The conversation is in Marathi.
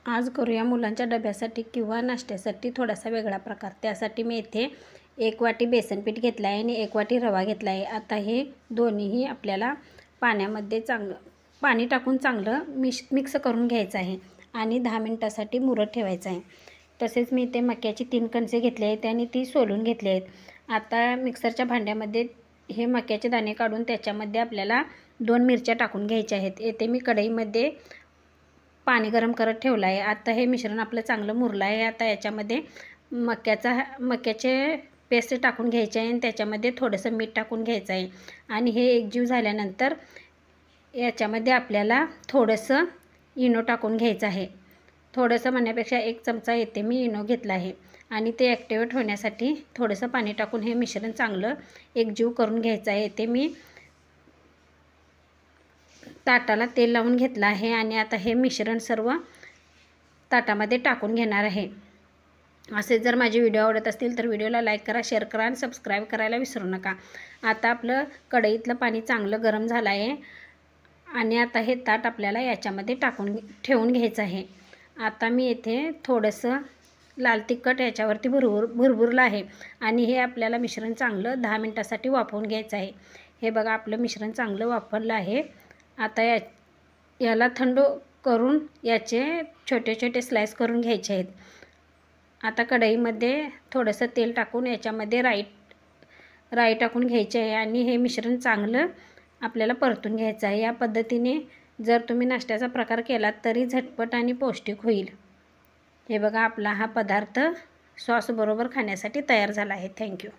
आज करूया मुलांच्या डब्यासाठी किंवा नाश्त्यासाठी थोडासा वेगळा प्रकार। त्यासाठी मी इथे 1 वाटी बेसन पीठ घेतलं आहे आणि 1 वाटी रवा घेतला आहे। आता हे दोन्हीही आपल्याला पाण्यामध्ये पाणी टाकून चांगलं मिक्स करून घ्यायचं आहे आणि 10 मिनिटासाठी मुरत ठेवायचं आहे। तसेच मी इथे मक्याची 3 कणसे घेतले आहेत आणि ती सोलून घेतली आहेत। आता मिक्सरच्या भांड्यामध्ये हे मक्याचे दाणे काढून त्याच्यामध्ये आपल्याला 2 मिरच्या टाकून घ्यायच्या आहेत। येथे मी कढईमध्ये पाणी गरम करत ठेवलं आहे। आता हे मिश्रण आपलं चांगलं मुरलं आहे। आता याच्यामध्ये मक्याचे पेस्ट टाकून घ्यायचे आहे आणि त्याच्यामध्ये थोडंसं मीठ टाकून घ्यायचं आहे आणि हे एकजीव झाल्यानंतर याच्यामध्ये आपल्याला थोडंसं इनो टाकून घ्यायचं आहे। थोडंसं म्हणण्यापेक्षा 1 चमचा येथे मी इनो घेतला आहे आणि ते ॲक्टिवेट होण्यासाठी थोडंसं पाणी टाकून हे मिश्रण चांगलं एकजीव करून घ्यायचं आहे। येथे मी ताटाला तेल लावून घेतलं आहे आणि आता हे मिश्रण सर्व ताटामध्ये टाकून घेणार आहे। असे जर माझे व्हिडिओ आवडत असतील तर व्हिडिओला लाईक करा, शेअर करा आणि सबस्क्राईब करायला विसरू नका। आता आपलं कढईतलं पाणी चांगलं गरम झालं आहे आणि आता हे ताट आपल्याला याच्यामध्ये ठेवून घ्यायचं आहे। आता मी येथे थोडंसं लाल तिखट याच्यावरती भुरभुरलं आहे आणि हे आपल्याला मिश्रण चांगलं 10 मिनिटासाठी वाफवून घ्यायचं आहे। हे बघा आपलं मिश्रण चांगलं वाफवलं आहे। आता याला थंड करून याचे छोटे छोटे स्लाइस करून घ्यायचे आहेत। आता कढईमध्ये थोडंसं तेल टाकून याच्यामध्ये राई टाकून घ्यायचे आहे आणि हे मिश्रण चांगलं आपल्याला परतून घ्यायचं आहे। या पद्धतीने जर तुम्ही नाश्त्याचा प्रकार केलात तरी झटपट आणि पौष्टिक होईल। हे बघा आपला हा पदार्थ सॉस बरोबर खाण्यासाठी तयार झाला आहे। थँक्यू।